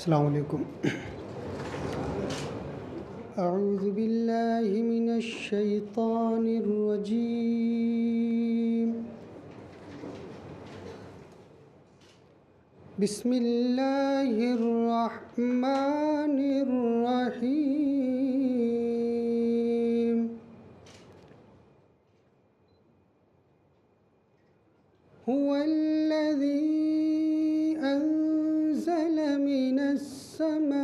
अस्सलाम वालेकुम। अऊज़ु बिल्लाहि मिनश शैतानिर रजीम। बिस्मिल्लाहिर रहमानिर रहीम। हुवल्लज़ी أنزل من السماء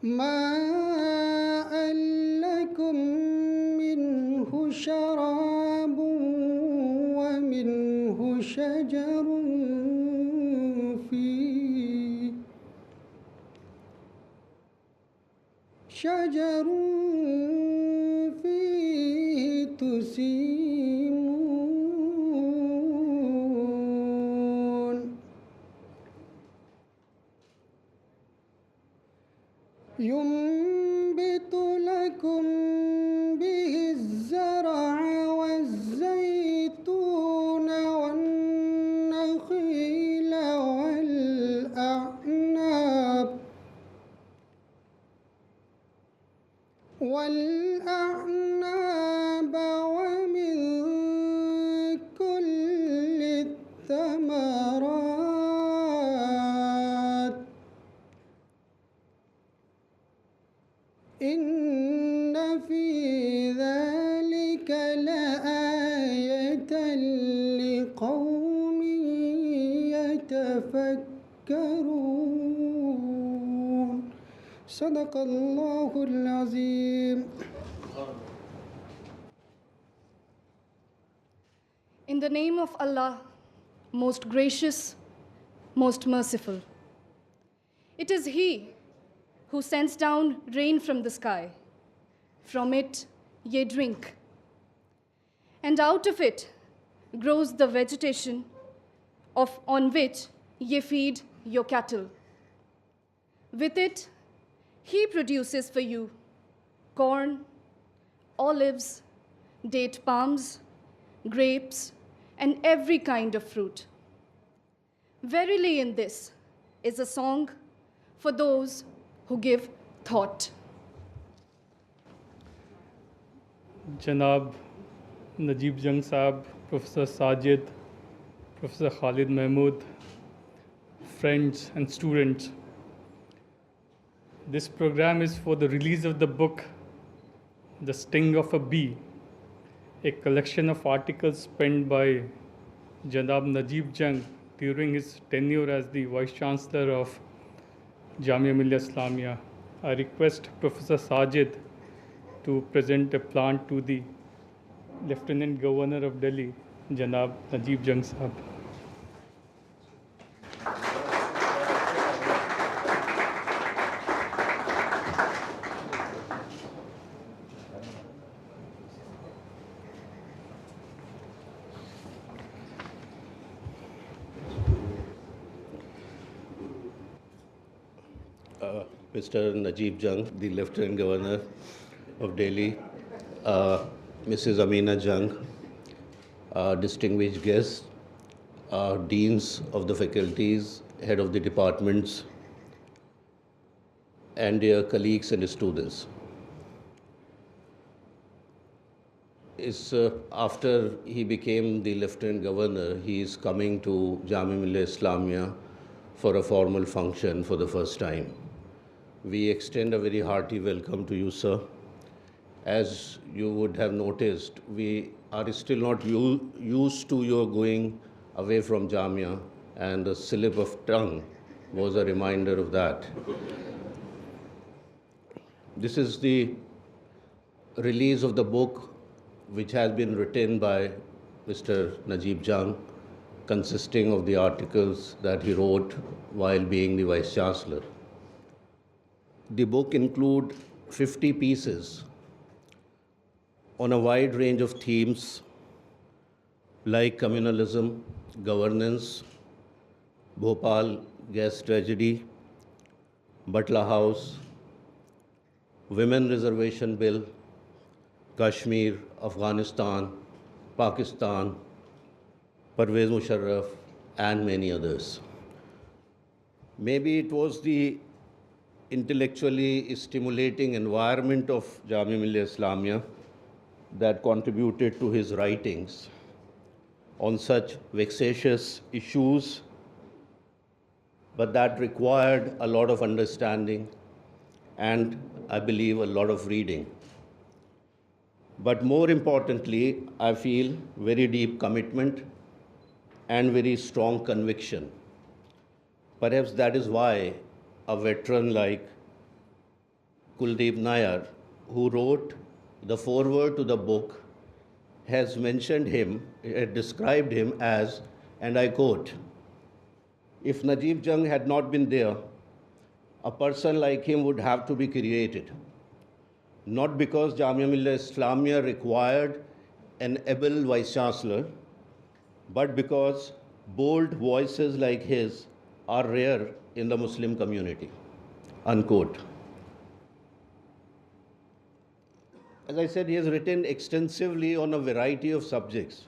ماء لكم منه شراب ومنه شجر فيه تسيمون ينبت لكم به الزرع والزيتون والنخيل والأعناب ومن كل الثمرات إن في ذلك لآية لقوم يتفكرون صدق الله العظيم. In the name of Allah, most gracious, most merciful. It is He who sends down rain from the sky. From it ye drink. And out of it grows the vegetation on which ye feed your cattle. With it He produces for you corn, olives, date palms, grapes, and every kind of fruit. Verily in this is a song for those who give thought. Janab Najeeb Jung Saab, Professor Sajid, Professor Khalid Mahmood, friends and students. This program is for the release of the book, The Sting of a Bee, a collection of articles penned by Janab Najeeb Jung during his tenure as the Vice Chancellor of Jamia Millia Islamia. I request Professor Sajid to present a plant to the Lieutenant Governor of Delhi, Janab Najeeb Jung Saab. Mr. Najeeb Jung, the Lieutenant Governor of Delhi, Mrs. Amina Jung, distinguished guests, deans of the faculties, head of the departments, and dear colleagues and students. After he became the Lieutenant Governor, he is coming to Jamia Millia Islamia for a formal function for the first time. We extend a very hearty welcome to you, sir. As you would have noticed, we are still not used to your going away from Jamia, and the slip of tongue was a reminder of that. This is the release of the book which has been written by Mr. Najeeb Jung, consisting of the articles that he wrote while being the Vice Chancellor. The book includes 50 pieces on a wide range of themes like communalism, governance, Bhopal gas tragedy, Batla House, Women Reservation Bill, Kashmir, Afghanistan, Pakistan, Pervez Musharraf, and many others. Maybe it was the intellectually stimulating environment of Jamia Millia Islamia that contributed to his writings on such vexatious issues, but that required a lot of understanding and, I believe, a lot of reading. But more importantly, I feel very deep commitment and very strong conviction. Perhaps that is why a veteran like Kuldeep Nair, who wrote the foreword to the book, has mentioned him, described him as, and I quote, "If Najib Jung had not been there, a person like him would have to be created. Not because Jamia Millia Islamia required an able vice chancellor, but because bold voices like his are rare in the Muslim community." Unquote. As I said, he has written extensively on a variety of subjects.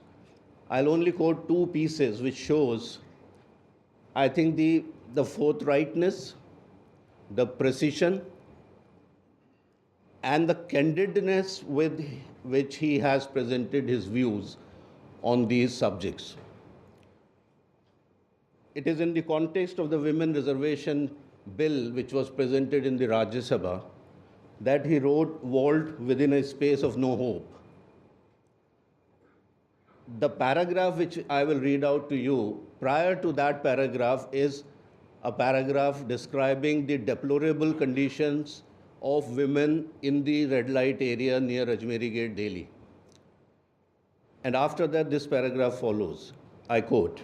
I'll only quote two pieces which shows, I think, the forthrightness, the precision, and the candidness with which he has presented his views on these subjects. It is in the context of the Women Reservation Bill, which was presented in the Rajya Sabha, that he wrote, "Walled within a space of no hope." The paragraph which I will read out to you, prior to that paragraph, is a paragraph describing the deplorable conditions of women in the red light area near Ajmeri Gate, Delhi. And after that, this paragraph follows. I quote,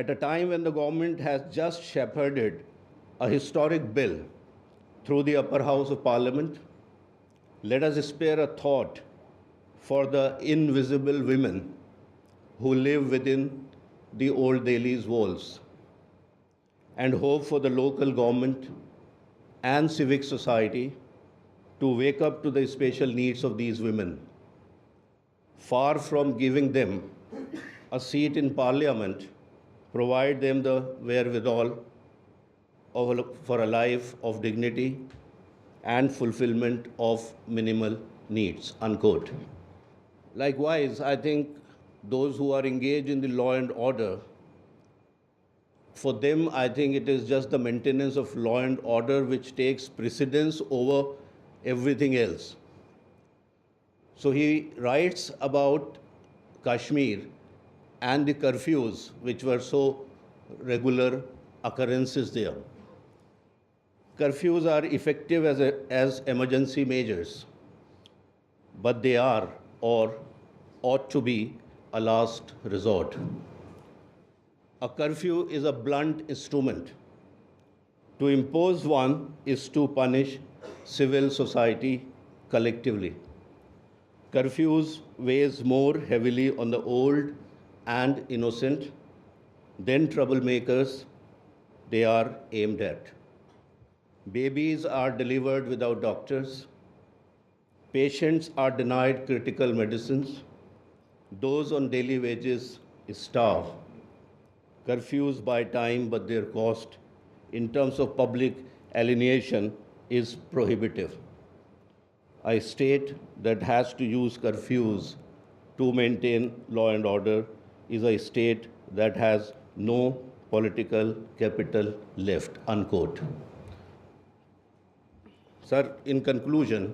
"At a time when the government has just shepherded a historic bill through the upper house of Parliament, let us spare a thought for the invisible women who live within the old Delhi's walls, and hope for the local government and civic society to wake up to the special needs of these women. Far from giving them a seat in Parliament, provide them the wherewithal for a life of dignity and fulfillment of minimal needs." Unquote. Likewise, I think those who are engaged in the law and order, for them, I think it is just the maintenance of law and order which takes precedence over everything else. So he writes about Kashmir and the curfews, which were so regular occurrences there. Curfews are effective as emergency measures, but they are, or ought to be, a last resort. A curfew is a blunt instrument. To impose one is to punish civil society collectively. Curfews weighs more heavily on the old and innocent than troublemakers they are aimed at. Babies are delivered without doctors. Patients are denied critical medicines. Those on daily wages starve. Curfews buy time, but their cost in terms of public alienation is prohibitive. A state that has to use curfews to maintain law and order is a state that has no political capital left." Unquote. Sir, in conclusion,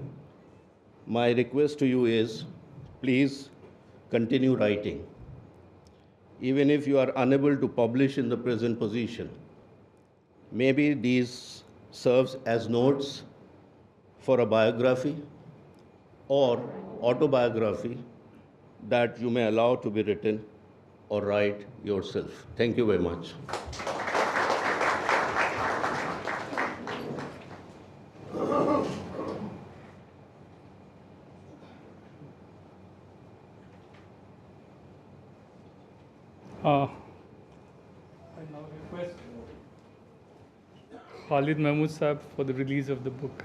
my request to you is, please continue writing. Even if you are unable to publish in the present position, maybe these serves as notes for a biography or autobiography that you may allow to be written or write yourself. Thank you very much. I now request Khalid Mahmood Sahab for the release of the book.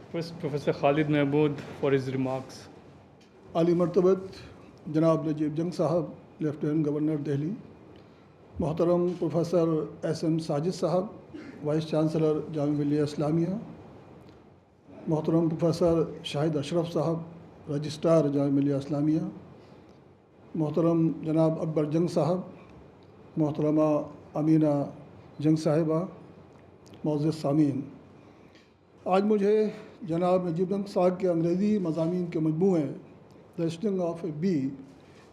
request Professor Khalid Mahmood for his remarks. عالی مرتبت جناب نجیب جنگ صاحب lieutenant governor Delhi, محترم professor S M Sajid صاحب vice chancellor جامعہ ملیہ اسلامیہ، محترم professor شاہد اشرف صاحب registrar جامعہ ملیہ اسلامیہ، محترم جناب اکبر جنگ صاحب، محترمہ امینہ جنگ صاحبہ، معزز سامعین، آج مجھے جناب نجیب جنگ صاحب کے انگریزی مضامین کے مجموعے دی اسٹنگ آف اے بی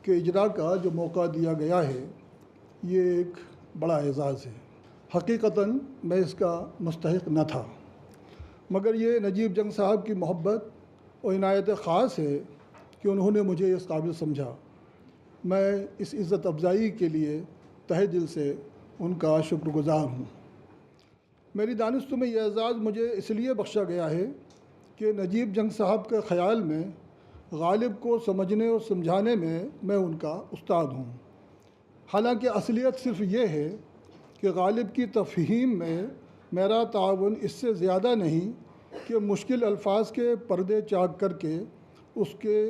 کے اجرا کا جو موقع دیا گیا ہے، یہ ایک بڑا اعزاز ہے۔ حقیقتاً میں اس کا مستحق نہ تھا، مگر یہ نجیب جنگ صاحب کی محبت اور عنایت خاص ہے کہ انہوں نے مجھے اس قابل سمجھا۔ میں اس عزت افزائی کے لیے تہہ دل سے ان کا شکر گزار ہوں۔ میری دانستوں میں یہ اعزاز مجھے اس لیے بخشا گیا ہے کہ نجیب جنگ صاحب کے خیال میں غالب کو سمجھنے اور سمجھانے میں ان کا استاد ہوں۔ حالانکہ اصلیت صرف یہ ہے کہ غالب کی تفہیم میں میرا تعاون اس سے زیادہ نہیں کہ مشکل الفاظ کے پردے چاک کر کے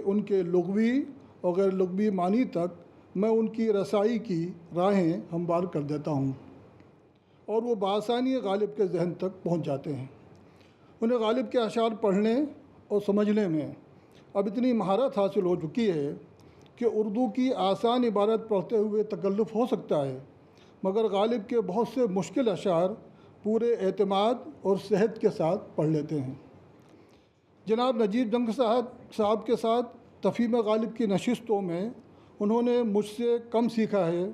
ان کے لغوی اور غیر لغوی معنی تک میں ان کی رسائی کی راہیں ہموار کر دیتا ہوں اور وہ بآسانی غالب کے ذہن تک پہنچ جاتے ہیں۔ انہیں غالب کے اشعار پڑھنے اور سمجھنے میں اب اتنی مہارت حاصل ہو چکی ہے کہ اردو کی آسان عبارت پڑھتے ہوئے تکلف ہو سکتا ہے، مگر غالب کے بہت سے مشکل اشعار پورے اعتماد اور صحت کے ساتھ پڑھ لیتے ہیں۔ جناب نجیب جنگ صاحب کے ساتھ تفہیم غالب کی نشستوں میں انہوں نے مجھ سے کم سیکھا ہے،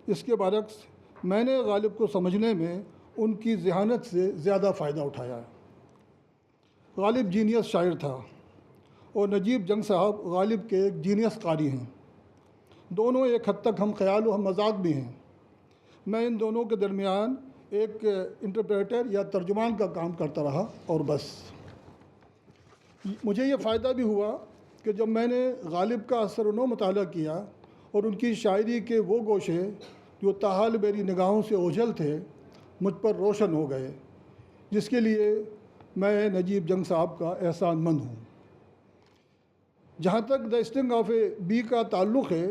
اس کے برعکس میں نے غالب کو سمجھنے میں ان کی ذہانت سے زیادہ فائدہ اٹھایا ہے۔ غالب جینیس شاعر تھا اور نجیب جنگ صاحب غالب کے ایک جینیس قاری ہیں۔ دونوں ایک حد تک ہم خیال و ہم مذاق بھی ہیں۔ میں ان دونوں کے درمیان ایک انٹرپریٹر یا ترجمان کا کام کرتا رہا اور بس۔ مجھے یہ فائدہ بھی ہوا کہ جب میں نے غالب کا اثر و نو مطالعہ کیا اور ان کی شاعری کے وہ گوشے جو تاحال میری نگاہوں سے اوجھل تھے مجھ پر روشن ہو گئے، جس کے لیے میں نجیب جنگ صاحب کا احسان مند ہوں۔ جہاں تک دی اسٹنگ آف اے بی کا تعلق ہے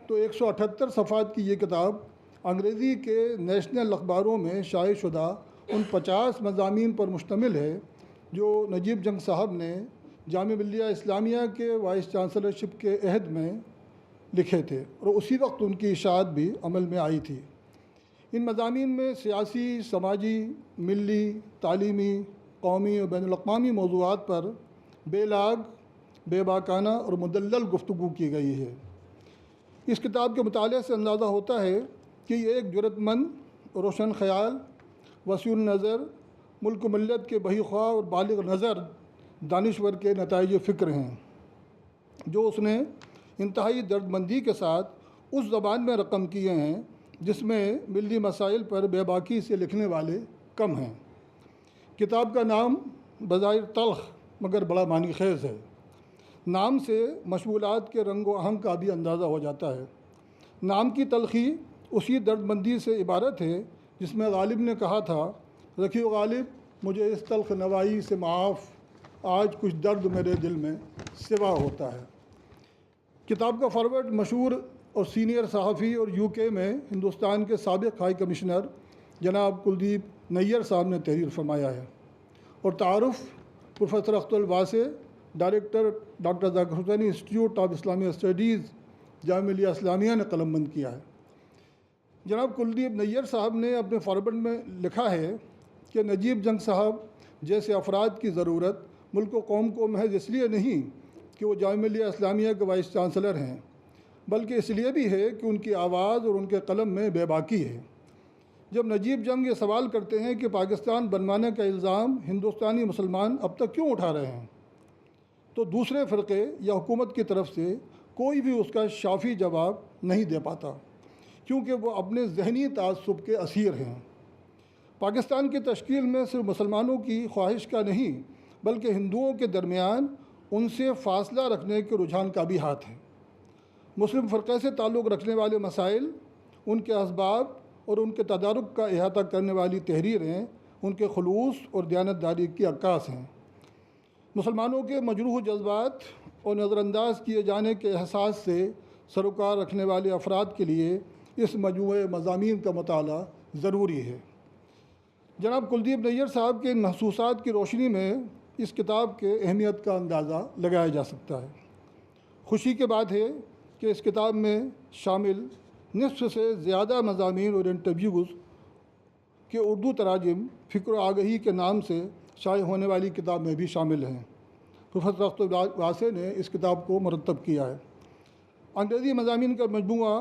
تو 178 صفحات کی یہ کتاب انگریزی کے نیشنل اخباروں میں شائع شدہ ان 50 مضامین پر مشتمل ہے جو نجیب جنگ صاحب نے جامعہ ملیہ اسلامیہ کے وائس چانسلرشپ کے عہد میں لکھے تھے اور اسی وقت ان کی اشاعت بھی عمل میں آئی تھی۔ ان مضامین میں سیاسی، سماجی، ملی، تعلیمی، قومی اور بین الاقوامی موضوعات پر بے لاگ، بے باکانہ اور مدلل گفتگو کی گئی ہے۔ اس کتاب کے مطالعے سے اندازہ ہوتا ہے کہ یہ ایک جرأت مند، روشن خیال، وسیع النظر، ملک و ملت کے بہی خواہ اور بالغ نظر دانشور کے نتائج فکر ہیں جو اس نے انتہائی درد مندی کے ساتھ اس زبان میں رقم کیے ہیں جس میں ملی مسائل پر بے باکی سے لکھنے والے کم ہیں۔ کتاب کا نام بظاہر تلخ مگر بڑا معنی خیز ہے۔ نام سے مشغولات کے رنگ و آہنگ کا بھی اندازہ ہو جاتا ہے۔ نام کی تلخی اسی درد مندی سے عبارت ہے جس میں غالب نے کہا تھا، رکھیو غالب مجھے اس تلخ نوائی سے معاف، آج کچھ درد میرے دل میں سوا ہوتا ہے۔ کتاب کا فارورڈ مشہور اور سینئر صحافی اور UK میں ہندوستان کے سابق ہائی کمشنر جناب کلدیپ نیر صاحب نے تحریر فرمایا ہے اور تعارف professor Akhtar Alwasey, director doctor Zakir Husain institute of Islamic studies Jamia Millia Islamia نے قلم بند کیا ہے۔ جناب کلدیپ نیر صاحب نے اپنے فارورڈ میں لکھا ہے کہ نجیب جنگ صاحب جیسے افراد کی ضرورت ملک و قوم کو محض اس لیے نہیں کہ وہ جامعہ ملیہ اسلامیہ کے وائس چانسلر ہیں، بلکہ اس لیے بھی ہے کہ ان کی آواز اور ان کے قلم میں بے باکی ہے۔ جب نجیب جنگ یہ سوال کرتے ہیں کہ پاکستان بنوانے کا الزام ہندوستانی مسلمان اب تک کیوں اٹھا رہے ہیں، تو دوسرے فرقے یا حکومت کی طرف سے کوئی بھی اس کا شافی جواب نہیں دے پاتا، کیونکہ وہ اپنے ذہنی تعصب کے اسیر ہیں۔ پاکستان کی تشکیل میں صرف مسلمانوں کی خواہش کا نہیں بلکہ ہندوؤں کے درمیان ان سے فاصلہ رکھنے کے رجحان کا بھی ہاتھ ہے۔ مسلم فرقے سے تعلق رکھنے والے مسائل، ان کے اسباب اور ان کے تدارک کا احاطہ کرنے والی تحریریں ان کے خلوص اور دیانتداری کی عکاس ہیں۔ मुसलमानों के मजरूह जज्बात और नज़रअंदाज किए जाने के एहसास से सरोकार रखने वाले अफराद के लिए इस मजमूए मज़ामीन का मुताला ज़रूरी है। जनाब कुलदीप नैयर साहब के इन महसूसात की रोशनी में इस किताब के अहमियत का अंदाज़ा लगाया जा सकता है। खुशी के बात है कि इस किताब में शामिल निस्फ से ज़्यादा मज़ामीन और इंटरव्यूज़ के उर्दू तराजिम फ़िक्र आगही के नाम से शाये होने वाली किताब में भी शामिल हैं। प्रोफेसर अख्तर वासे ने इस किताब को मुरतब किया है। अंग्रेज़ी मज़ामीन का मजमूआ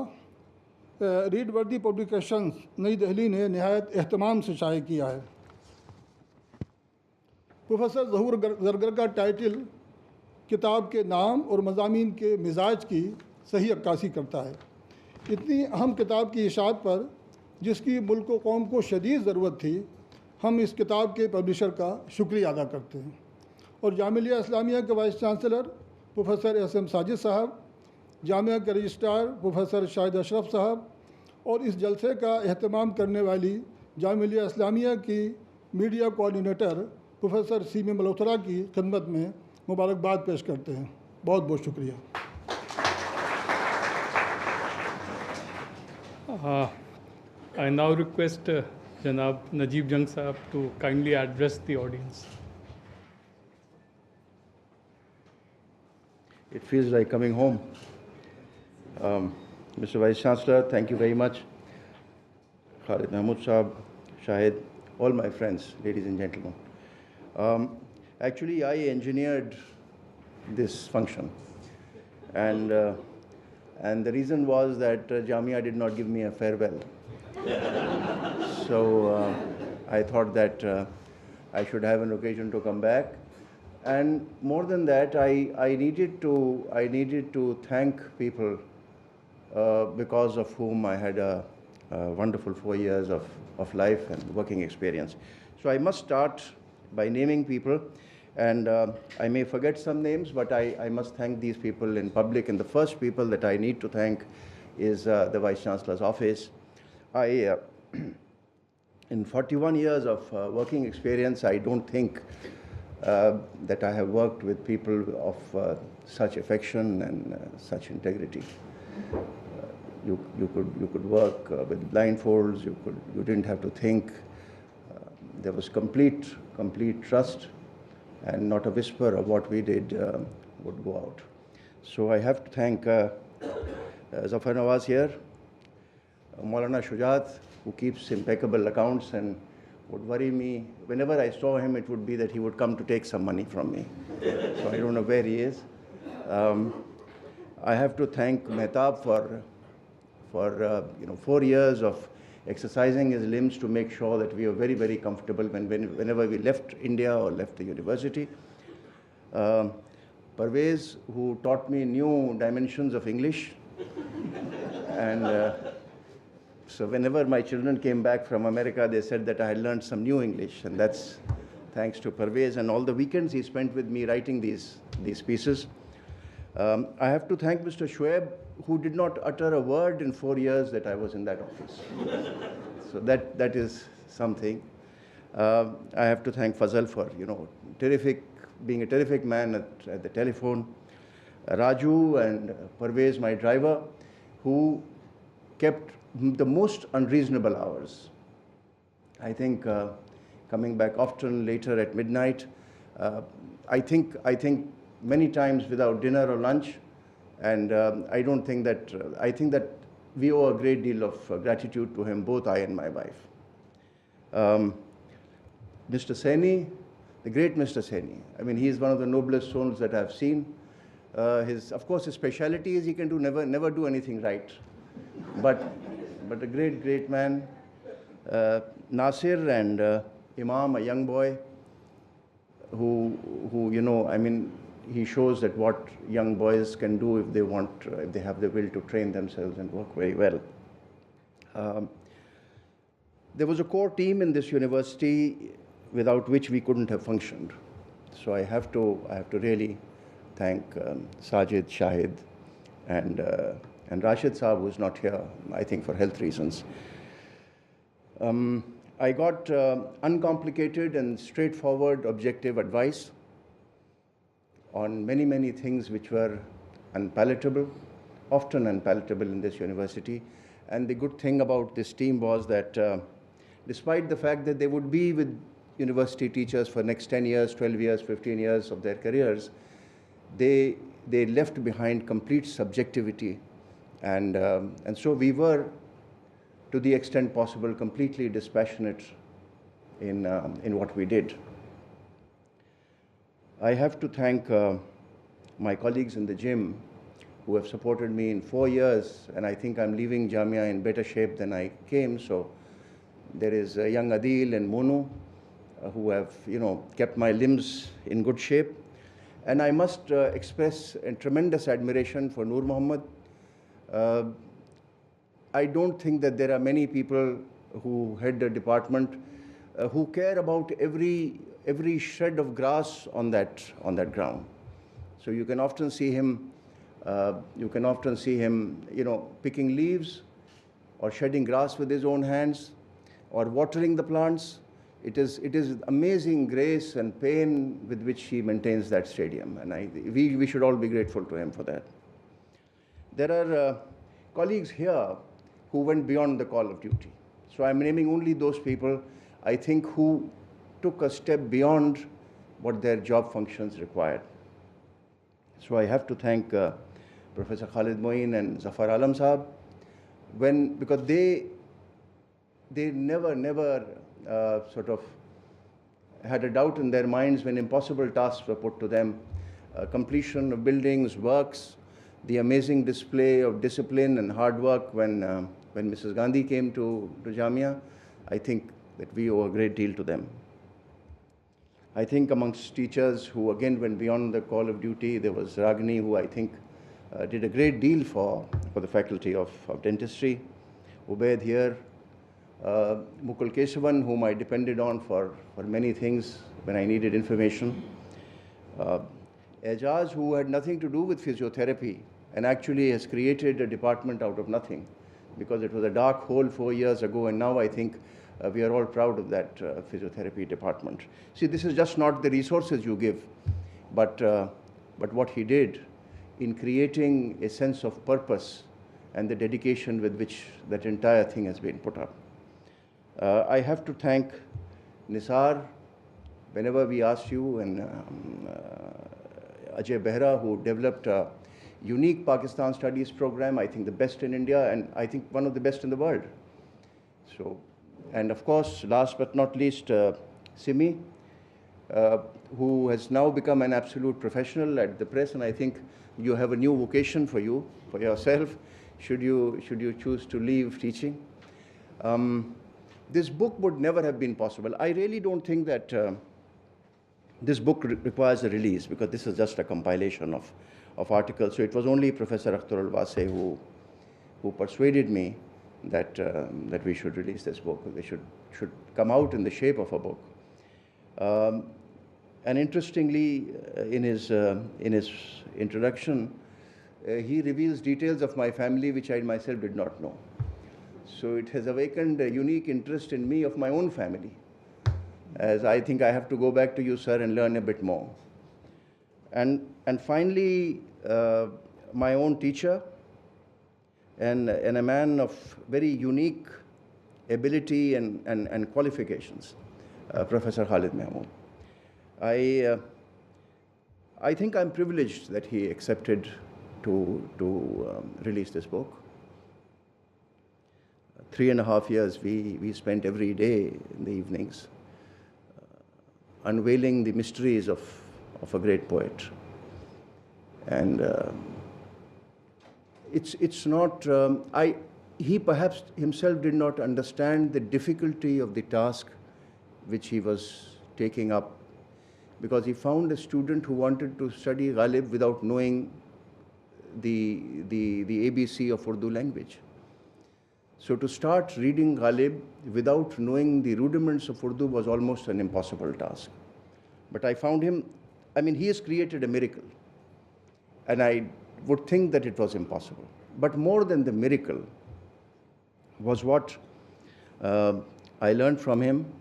रीड वर्दी पब्लिकेशंस नई दिल्ली ने नहायत एहतमाम से शाये किया है। प्रोफेसर ज़हूर ज़रगर का टाइटल किताब के नाम और मज़ामीन के मिजाज की सही अक्कासी करता है। इतनी अहम किताब की इशाअत पर जिसकी मुल्क व कौम को शदीद ज़रूरत थी, हम इस किताब के पब्लिशर का शुक्रिया अदा करते हैं और जामिया इस्लामिया के vice chancellor professor SM. Sajid साहब, जामिया के रजिस्ट्रार प्रोफेसर शाहिद अशरफ साहब और इस जलसे का एहतमाम करने वाली जामिया इस्लामिया की media coordinator professor CM. Malhotra की खिदमत में मुबारकबाद पेश करते हैं। बहुत बहुत शुक्रिया। I now request Janab Najib Jang Sahab to kindly address the audience. It feels like coming home. Mr. Vice Chancellor, thank you very much. Khalid Mahmood Sahab, Shahid, all my friends, ladies and gentlemen. Actually, I engineered this function. And the reason was that Jamia did not give me a farewell. So I thought that I should have an occasion to come back. And more than that, I needed to thank people because of whom I had a wonderful 4 years of life and working experience. So I must start by naming people, and I may forget some names, but I must thank these people in public. And the first people that I need to thank is the Vice Chancellor's office. In 41 years of working experience, I don't think that I have worked with people of such affection and such integrity. You could work with blindfolds. You didn't have to think. There was complete trust, and not a whisper of what we did would go out. So I have to thank Zafar Nawaz here, Maulana Shujaat, who keeps impeccable accounts and would worry me. Whenever I saw him, it would be that he would come to take some money from me. So I don't know where he is. I have to thank Mehtab for 4 years of exercising his limbs to make sure that we are very, very comfortable whenever we left India or left the university. Parvez, who taught me new dimensions of English. And so whenever my children came back from America, they said that I had learned some new English. And that's thanks to Parvez and all the weekends he spent with me writing these pieces. I have to thank Mr. Shoaib, who did not utter a word in 4 years that I was in that office. So that is something. I have to thank Fazal for, being a terrific man at the telephone. Raju and Parvez, my driver, who kept the most unreasonable hours. I think coming back often later at midnight, I think many times without dinner or lunch, and I think that we owe a great deal of gratitude to him, both I and my wife. Mr. Saini, the great Mr. Saini. I mean, he is one of the noblest souls that I've seen. Of course, his speciality is he can never do anything right, but a great man. Nasir and Imam, a young boy, who he shows that what young boys can do if they have the will to train themselves and work very well. There was a core team in this university without which we couldn't have functioned. So I have to really thank Sajid, Shahid, and Rashid Saab, who's not here, I think for health reasons. I got uncomplicated and straightforward objective advice on many, many things which were unpalatable, often unpalatable in this university. And the good thing about this team was that despite the fact that they would be with university teachers for next 10 years, 12 years, 15 years of their careers, they left behind complete subjectivity. And so we were, to the extent possible, completely dispassionate in what we did. I have to thank my colleagues in the gym who have supported me in 4 years, and I think I'm leaving Jamia in better shape than I came. So there is young Adil and Monu who have, kept my limbs in good shape. And I must express a tremendous admiration for Noor Muhammad. I don't think that there are many people who head the department who care about every shred of grass on that ground. So you can often see him, picking leaves or shedding grass with his own hands or watering the plants. It is amazing grace and pain with which he maintains that stadium, and we should all be grateful to him for that. There are colleagues here who went beyond the call of duty. So I'm naming only those people, I think, who took a step beyond what their job functions required. So I have to thank Professor Khalid Moin and Zafar Alam Sahab, because they never sort of had a doubt in their minds when impossible tasks were put to them. Completion of buildings, works, the amazing display of discipline and hard work when Mrs. Gandhi came to Jamia. I think that we owe a great deal to them. I think amongst teachers who again went beyond the call of duty, there was Ragini, who I think did a great deal for the faculty of dentistry. Ubaid here, Mukul Kesavan, whom I depended on for many things when I needed information. Ejaz, who had nothing to do with physiotherapy and actually has created a department out of nothing, because it was a dark hole 4 years ago, and now I think we are all proud of that physiotherapy department. See, this is just not the resources you give, but what he did in creating a sense of purpose and the dedication with which that entire thing has been put up. I have to thank Nisar, whenever we asked you, and Ajay Behra, who developed a unique Pakistan Studies program, I think the best in India, and I think one of the best in the world. So, and of course, last but not least, Simi, who has now become an absolute professional at the press, and I think you have a new vocation for yourself, should you choose to leave teaching. This book would never have been possible. I really don't think that this book requires a release, because this is just a compilation of articles. So it was only Professor Akhtar al-Wasi who persuaded me that we should release this book. They should come out in the shape of a book. And interestingly, in his introduction, he reveals details of my family which I myself did not know. So it has awakened a unique interest in me of my own family, as I think I have to go back to you, sir, and learn a bit more. And finally, my own teacher and a man of very unique ability and qualifications, Professor Khalid Mahmood. I think I'm privileged that he accepted to release this book. 3.5 years we spent every day in the evenings unveiling the mysteries of a great poet. And it's not, he perhaps himself did not understand the difficulty of the task which he was taking up, because he found a student who wanted to study Ghalib without knowing the ABC of Urdu language. So to start reading Ghalib without knowing the rudiments of Urdu was almost an impossible task. But I found him, I mean, he has created a miracle, and I would think that it was impossible. But more than the miracle was what I learned from him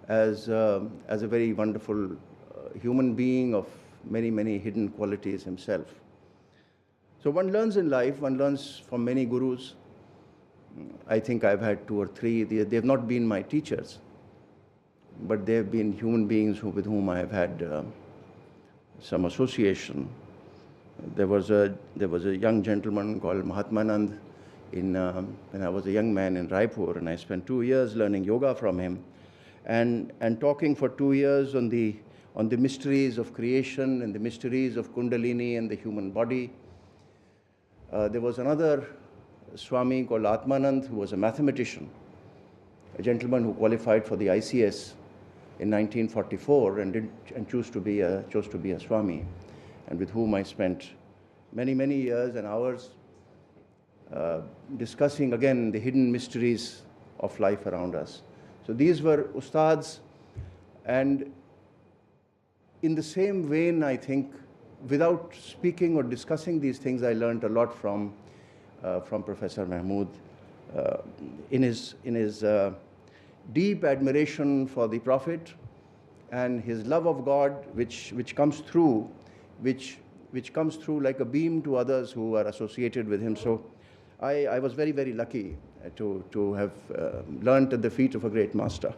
as a very wonderful human being of many, many hidden qualities himself. So one learns in life, one learns from many gurus. I think I've had 2 or 3. They've not been my teachers, but they've been human beings with whom I have had some association. There was a young gentleman called Mahatmanand when I was a young man in Raipur, and I spent 2 years learning yoga from him, and talking for 2 years on the mysteries of creation and the mysteries of Kundalini and the human body. There was another Swami called Atmanand, who was a mathematician, a gentleman who qualified for the ICS in 1944 and chose to be a Swami, and with whom I spent many, many years and hours discussing again the hidden mysteries of life around us. So these were ustads, and in the same vein, I think, without speaking or discussing these things, I learned a lot from Professor Mahmood in his deep admiration for the Prophet and his love of God, which comes through like a beam to others who are associated with him. So I was very, very lucky to have learnt at the feet of a great master.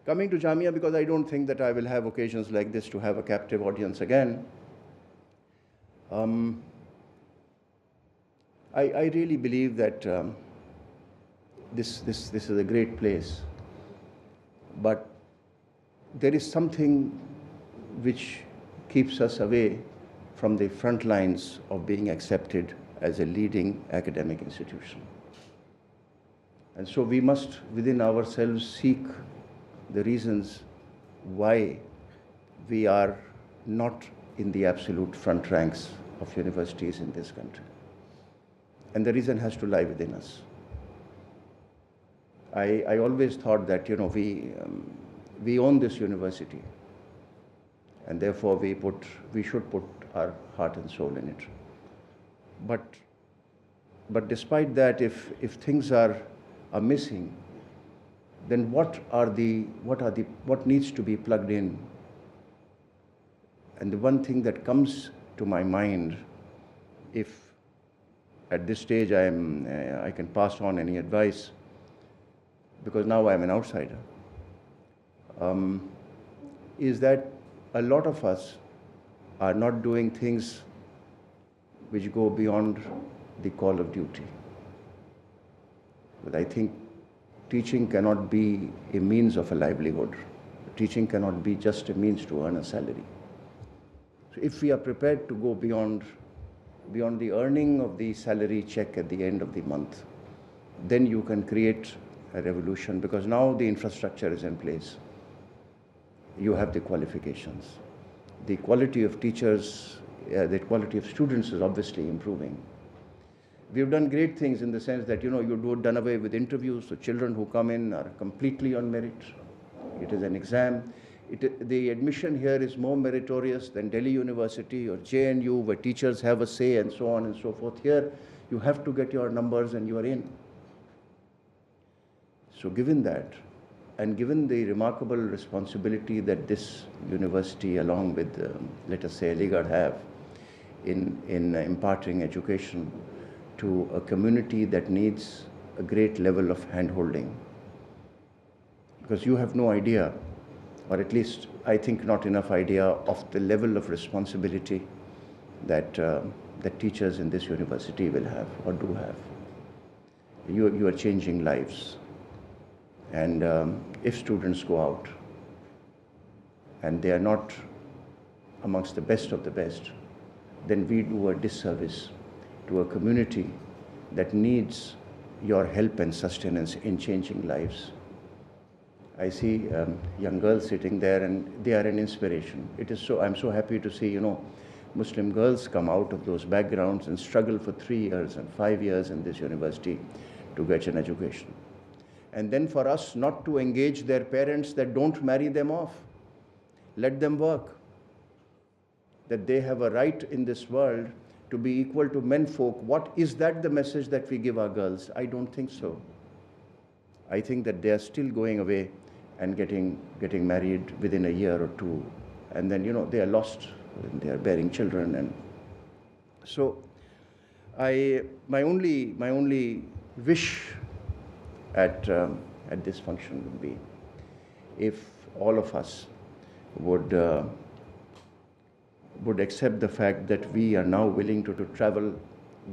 Coming to Jamia, because I don't think that I will have occasions like this to have a captive audience again. I really believe that this is a great place, but there is something which keeps us away from the front lines of being accepted as a leading academic institution. And so we must, within ourselves, seek the reasons why we are not in the absolute front ranks of universities in this country. And the reason has to lie within us. I always thought that, we own this university, and therefore we should put our heart and soul in it. But despite that, if things are missing, then what needs to be plugged in? And the one thing that comes to my mind, if at this stage I can pass on any advice, because now I'm an outsider, is that a lot of us are not doing things which go beyond the call of duty. But I think teaching cannot be a means of a livelihood. Teaching cannot be just a means to earn a salary. So if we are prepared to go beyond the earning of the salary check at the end of the month, then you can create a revolution, because now the infrastructure is in place. You have the qualifications. The quality of teachers, the quality of students is obviously improving. We've done great things in the sense that, you've done away with interviews, so children who come in are completely on merit. It is an exam. The admission here is more meritorious than Delhi University or JNU, where teachers have a say and so on and so forth. Here, you have to get your numbers and you are in. So given that, and given the remarkable responsibility that this university, along with, let us say, Aligarh have in imparting education to a community that needs a great level of hand-holding. Because you have no idea, or at least I think not enough idea, of the level of responsibility that teachers in this university will have or do have. You are changing lives. And if students go out and they are not amongst the best of the best, then we do a disservice to a community that needs your help and sustenance in changing lives. I see young girls sitting there, and they are an inspiration. I'm so happy to see, Muslim girls come out of those backgrounds and struggle for 3 years and 5 years in this university to get an education. And then for us not to engage their parents that don't marry them off. Let them work. That they have a right in this world to be equal to menfolk. What is that the message that we give our girls? I don't think so. I think that they are still going away and getting married within a year or two, and then they are lost when they are bearing children. And so my only wish at this function would be if all of us would accept the fact that we are now willing to travel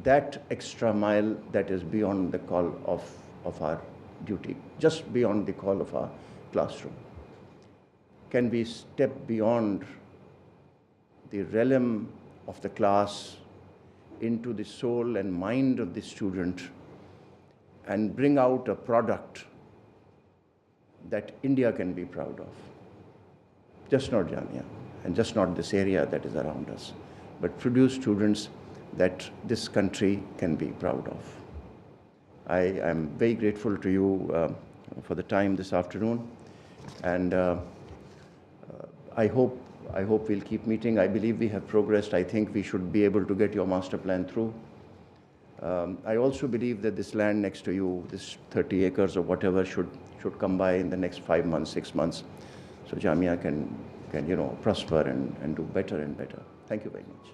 that extra mile that is beyond the call of our duty, just beyond the call of our classroom. Can we step beyond the realm of the class into the soul and mind of the student and bring out a product that India can be proud of? Just not Jamia, and just not this area that is around us, but produce students that this country can be proud of. I am very grateful to you for the time this afternoon, and I hope we'll keep meeting. I believe we have progressed. I think we should be able to get your master plan through. I also believe that this land next to you, this 30 acres or whatever, should come by in the next 5 months, 6 months, so Jamia can prosper and do better and better. Thank you very much.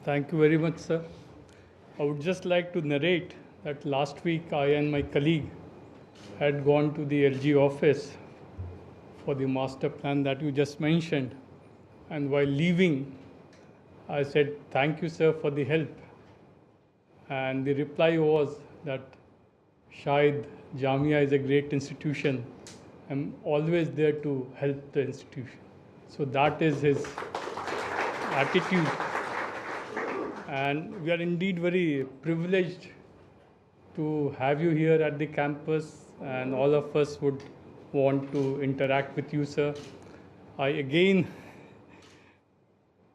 Thank you very much, sir. I would just like to narrate that last week I and my colleague had gone to the LG office for the master plan that you just mentioned. And while leaving, I said, "Thank you, sir, for the help." And the reply was that, "Shayad Jamia is a great institution. I'm always there to help the institution." So that is his attitude. And we are indeed very privileged to have you here at the campus, and all of us would want to interact with you, sir. I again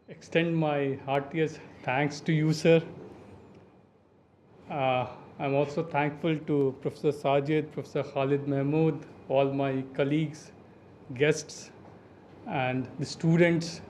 extend my heartiest thanks to you, sir. I'm also thankful to Professor Sajid, Professor Khalid Mahmood, all my colleagues, guests, and the students